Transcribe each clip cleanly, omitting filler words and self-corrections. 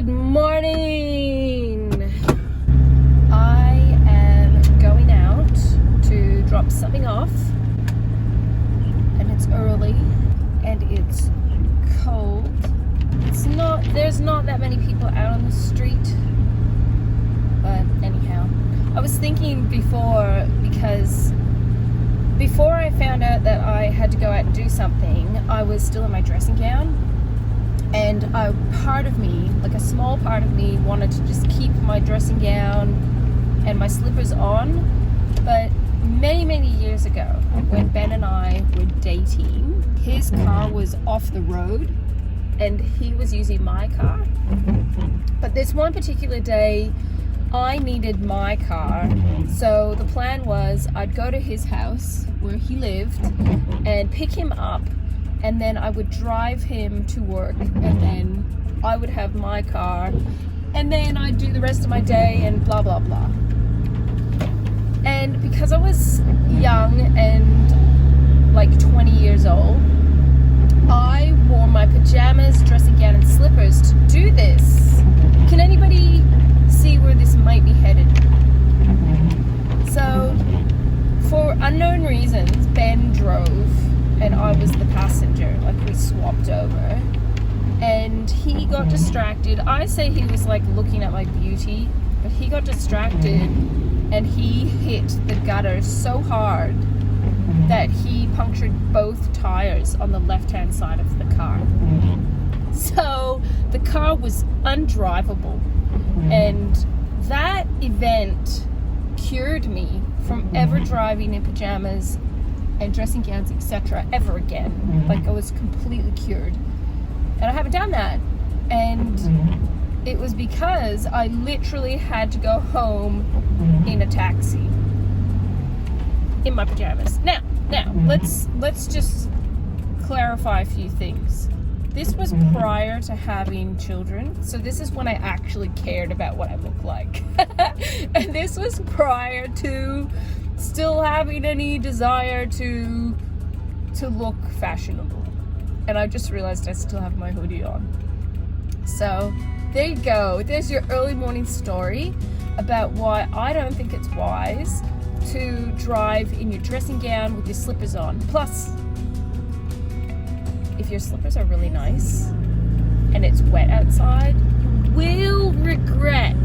Good morning! I am going out to drop something off, and it's early and it's cold. There's not that many people out on the street, but anyhow, I was thinking because before I found out that I had to go out and do something, I was still in my dressing gown. And a part of me, like a small part of me, wanted to just keep my dressing gown and my slippers on. But many, many years ago, when Ben and I were dating, his car was off the road and he was using my car. But this one particular day, I needed my car. So the plan was I'd go to his house where he lived and pick him up. And then I would drive him to work, and then I would have my car, and then I'd do the rest of my day and blah, blah, blah. And because I was young and like 20 years old, I wore my pajamas, dressing gown, and slippers to do this. Can anybody see where this might be headed? So, for unknown reasons, Ben drove and I was the passenger, like we swapped over, and he got distracted. I say he was like looking at my beauty, but he got distracted and he hit the gutter so hard that he punctured both tires on the left-hand side of the car. So the car was undrivable, and that event cured me from ever driving in pajamas and dressing gowns, etc. ever again. Like, I was completely cured. And I haven't done that. And it was because I literally had to go home in a taxi in my pajamas. Now, let's just clarify a few things. This was prior to having children, so this is when I actually cared about what I look like. And this was prior to still having any desire to look fashionable. And I just realized I still have my hoodie on. So there you go. There's your early morning story about why I don't think it's wise to drive in your dressing gown with your slippers on. Plus, if your slippers are really nice and it's wet outside, you will regret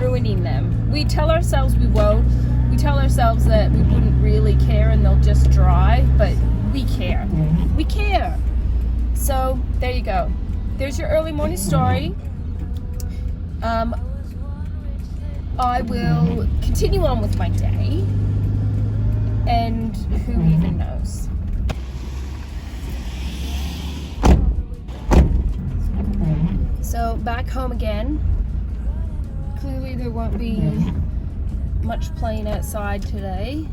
ruining them. We tell ourselves we won't. We tell ourselves that we wouldn't really care and they'll just dry, but we care. We care. So there you go. There's your early morning story. I will continue on with my day, and who even knows. So back home again. Clearly there won't be much playing outside today.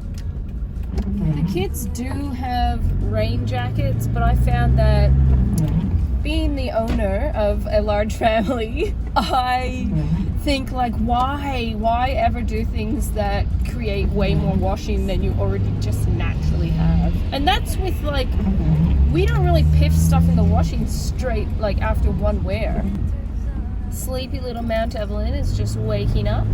The kids do have rain jackets, but I found that being the owner of a large family, I think, like, why ever do things that create way more washing than you already just naturally have? And that's with, like, we don't really piff stuff in the washing straight, like, after one wear. Sleepy little Mount Evelyn is just waking up.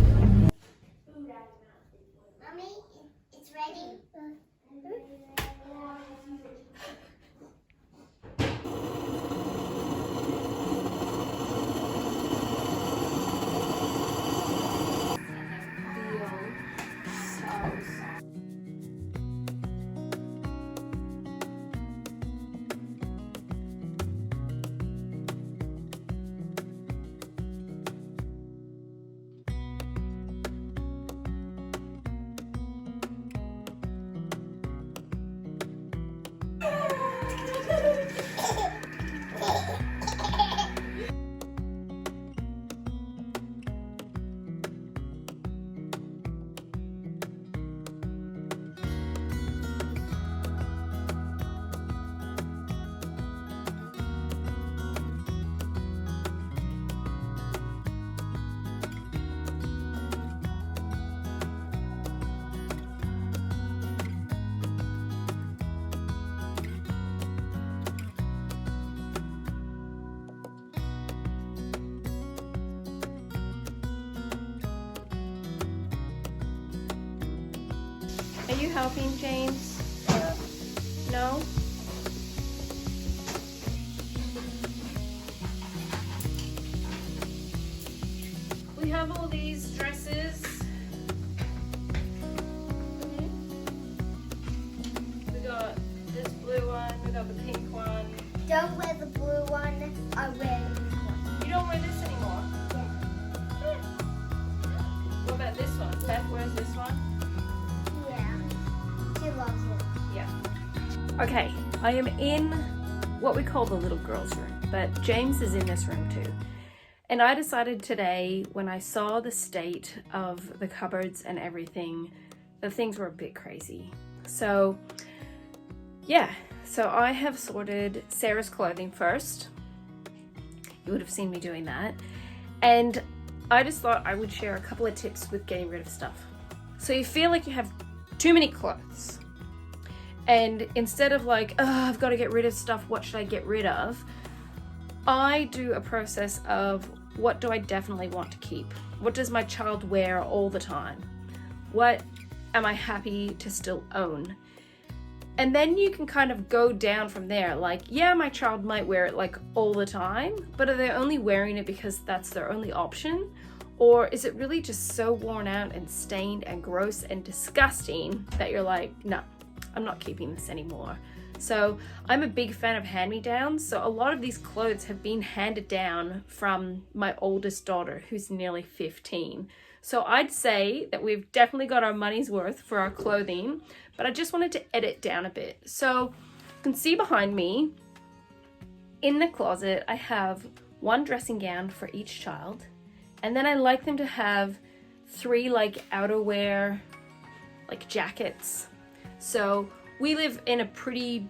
you helping, James? No? We have all these dresses. We got this blue one, we got the pink one. Don't wear the blue one, I wear the pink one. You don't wear this anymore? Yeah. What about this one? Beth wears this one? Yeah, she loves it. Yeah. Okay, I am in what we call the little girls' room, but James is in this room too. And I decided today, when I saw the state of the cupboards and everything, that things were a bit crazy. So, yeah. So I have sorted Sarah's clothing first. You would have seen me doing that. And I just thought I would share a couple of tips with getting rid of stuff. So you feel like you have too many clothes. And instead of like, oh, I've got to get rid of stuff, what should I get rid of? I do a process of, what do I definitely want to keep? What does my child wear all the time? What am I happy to still own? And then you can kind of go down from there. Like, yeah, my child might wear it like all the time, but are they only wearing it because that's their only option? Or is it really just so worn out and stained and gross and disgusting that you're like, no, I'm not keeping this anymore. So I'm a big fan of hand-me-downs. So a lot of these clothes have been handed down from my oldest daughter, who's nearly 15. So I'd say that we've definitely got our money's worth for our clothing, but I just wanted to edit down a bit. So you can see behind me, in the closet, I have one dressing gown for each child. And then I like them to have 3 like outerwear, like jackets. So we live in a pretty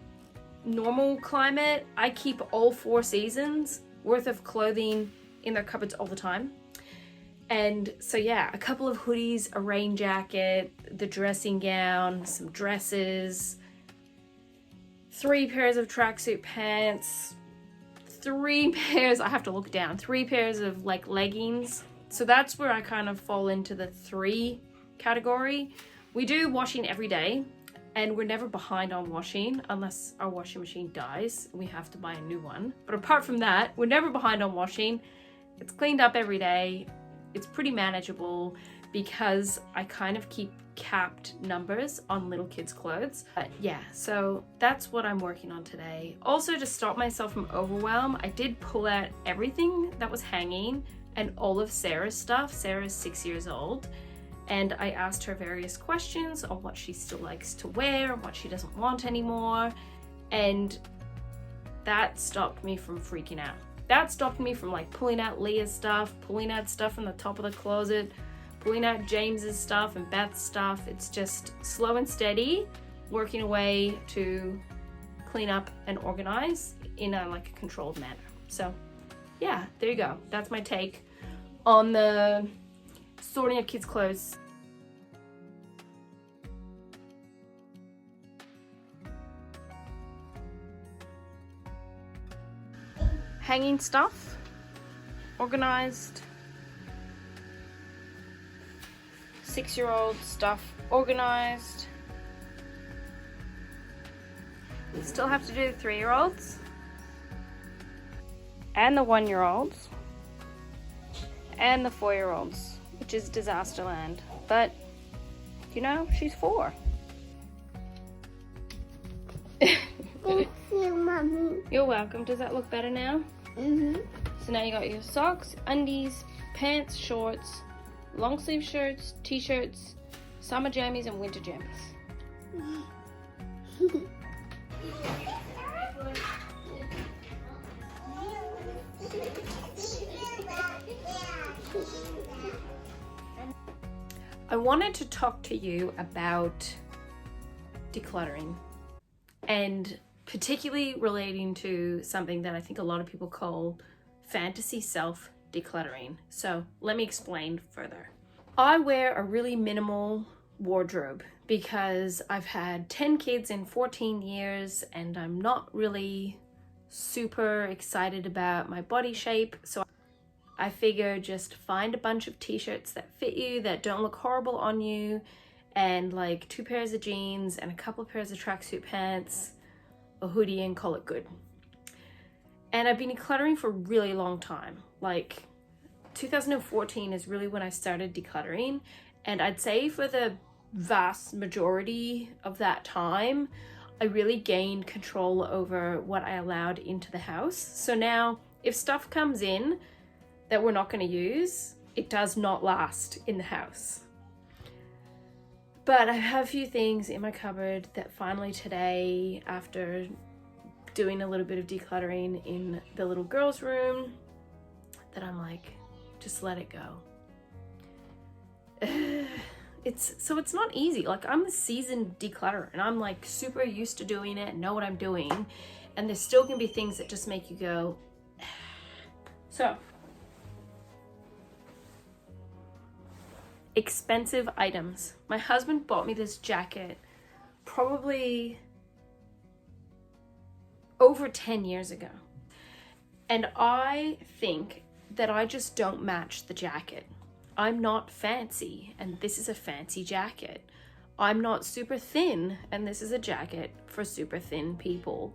normal climate. I keep all 4 seasons worth of clothing in their cupboards all the time. And so yeah, a couple of hoodies, a rain jacket, the dressing gown, some dresses, 3 pairs of tracksuit pants, 3 pairs, I have to look down, 3 pairs of like leggings. So that's where I kind of fall into the 3 category. We do washing every day. And we're never behind on washing unless our washing machine dies and we have to buy a new one. But apart from that, we're never behind on washing. It's cleaned up every day. It's pretty manageable because I kind of keep capped numbers on little kids' clothes. But yeah, so that's what I'm working on today. Also, to stop myself from overwhelm, I did pull out everything that was hanging and all of Sarah's stuff. Sarah's 6 years old. And I asked her various questions on what she still likes to wear, what she doesn't want anymore. And that stopped me from freaking out. That stopped me from like pulling out Leah's stuff, pulling out stuff from the top of the closet, pulling out James's stuff and Beth's stuff. It's just slow and steady, working a way to clean up and organize in a like controlled manner. So yeah, there you go. That's my take on the sorting of kids' clothes. Hanging stuff, organized. 6-year-old stuff organized. Still have to do the 3-year-olds and the 1-year-olds and the 4-year-olds, which is disaster land. But you know, she's 4. Thank you, Mommy. You're welcome. Does that look better now? Mm-hmm. So now you got your socks, undies, pants, shorts, long sleeve shirts, t-shirts, summer jammies and winter jammies. I wanted to talk to you about decluttering, and particularly relating to something that I think a lot of people call fantasy self decluttering. So let me explain further. I wear a really minimal wardrobe because I've had 10 kids in 14 years and I'm not really super excited about my body shape. So I figure just find a bunch of t-shirts that fit you, that don't look horrible on you, and like 2 pairs of jeans and a couple of pairs of tracksuit pants, a hoodie, and call it good. And I've been decluttering for a really long time. Like 2014 is really when I started decluttering, and I'd say for the vast majority of that time I really gained control over what I allowed into the house. So now if stuff comes in that we're not going to use, it does not last in the house. But I have a few things in my cupboard that finally today, after doing a little bit of decluttering in the little girl's room, that I'm like, just let it go. It's not easy. Like, I'm a seasoned declutterer and I'm like super used to doing it and know what I'm doing, and there still can be things that just make you go. So, expensive items. My husband bought me this jacket probably over 10 years ago, and I think that I just don't match the jacket. I'm not fancy, and this is a fancy jacket. I'm not super thin, and this is a jacket for super thin people.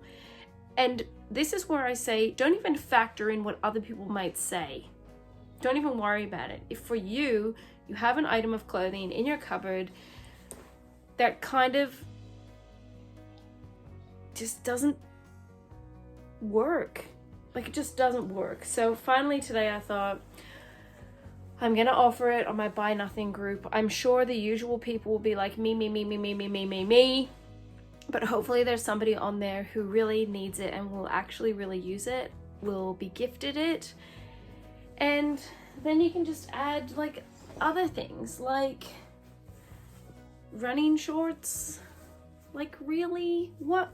And this is where I say, don't even factor in what other people might say. Don't even worry about it. If for you, you have an item of clothing in your cupboard that kind of just doesn't work. Like, it just doesn't work. So finally today I thought, I'm gonna offer it on my Buy Nothing group. I'm sure the usual people will be like me, but hopefully there's somebody on there who really needs it and will actually really use it, will be gifted it. And then you can just add like other things, like running shorts. Like, really? What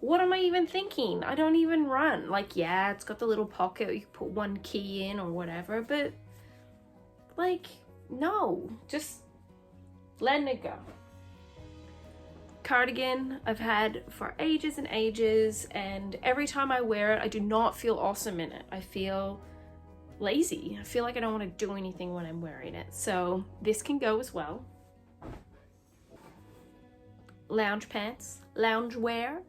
am I even thinking? I don't even run. Like, yeah, it's got the little pocket you can put one key in or whatever, but like, no, just letting it go. Cardigan I've had for ages and ages, and every time I wear it, I do not feel awesome in it. I feel lazy. I feel like I don't want to do anything when I'm wearing it. So this can go as well. Lounge pants, lounge wear.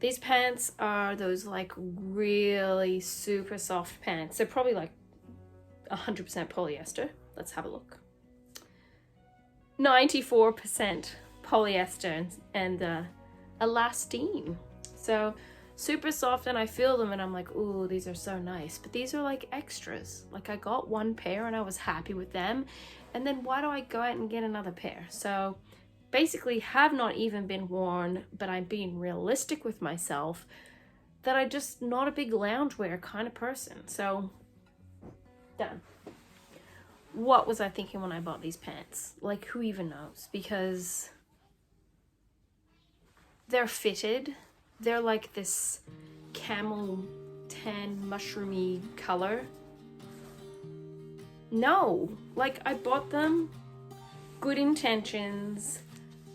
These pants are those like really super soft pants. They're probably like 100% polyester. Let's have a look. 94% polyester and elastane. So super soft, and I feel them and I'm like, ooh, these are so nice. But these are like extras. Like, I got one pair and I was happy with them, and then why do I go out and get another pair? So basically have not even been worn, but I'm being realistic with myself that I'm just not a big loungewear kind of person. So done. What was I thinking when I bought these pants? Like, who even knows? Because they're fitted. They're like this camel tan mushroomy color. No, like, I bought them, good intentions,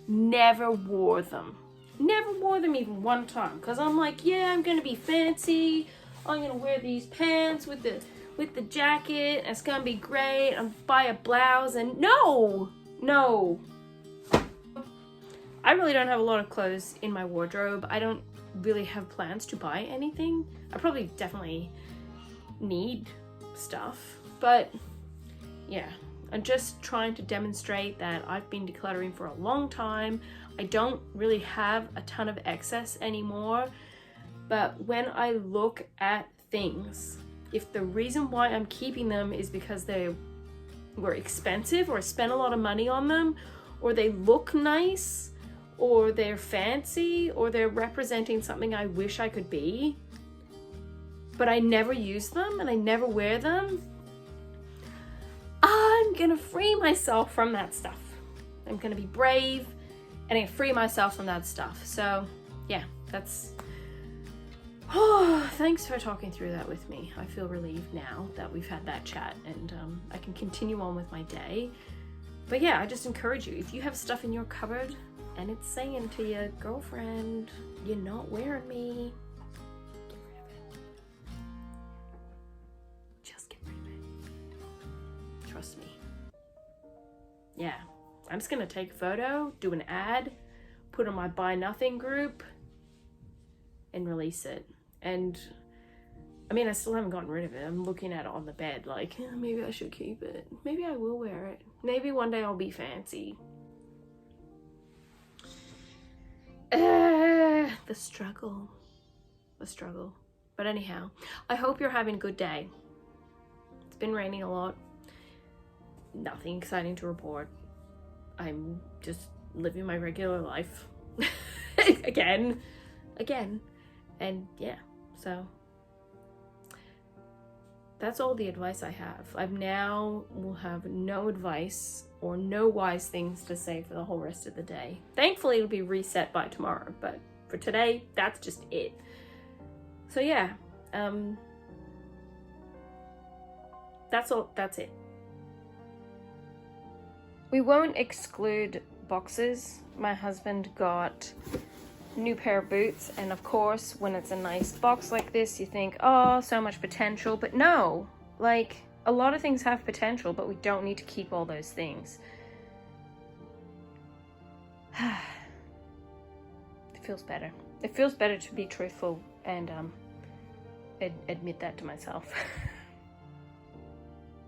never wore them. Never wore them even one time, because I'm like, yeah, I'm gonna be fancy. I'm gonna wear these pants with the jacket, and it's gonna be great. I'm buy a blouse, and no. I really don't have a lot of clothes in my wardrobe. I don't really have plans to buy anything. I probably definitely need stuff, but yeah, I'm just trying to demonstrate that I've been decluttering for a long time. I don't really have a ton of excess anymore, but when I look at things, if the reason why I'm keeping them is because they were expensive, or I spent a lot of money on them, or they look nice, or they're fancy, or they're representing something I wish I could be, but I never use them and I never wear them, I'm gonna free myself from that stuff. I'm gonna be brave and I free myself from that stuff. So yeah, that's... Oh, thanks for talking through that with me. I feel relieved now that we've had that chat, and I can continue on with my day. But yeah, I just encourage you, if you have stuff in your cupboard and it's saying to you, girlfriend, you're not wearing me, get rid of it. Just get rid of it. Trust me. Yeah, I'm just gonna take a photo, do an ad, put on my buy nothing group, and release it. And I mean, I still haven't gotten rid of it. I'm looking at it on the bed like, maybe I should keep it. Maybe I will wear it. Maybe one day I'll be fancy. The struggle. But anyhow, I hope you're having a good day. It's been raining a lot. Nothing exciting to report. I'm just living my regular life. Again. And yeah, so that's all the advice I have. I now will have no advice or no wise things to say for the whole rest of the day. Thankfully, it'll be reset by tomorrow, but for today, that's just it. So yeah, that's all. That's it. We won't exclude boxes. My husband got a new pair of boots, and of course, when it's a nice box like this, you think, oh, so much potential. But no, like, a lot of things have potential, but we don't need to keep all those things. It feels better. It feels better to be truthful and admit that to myself.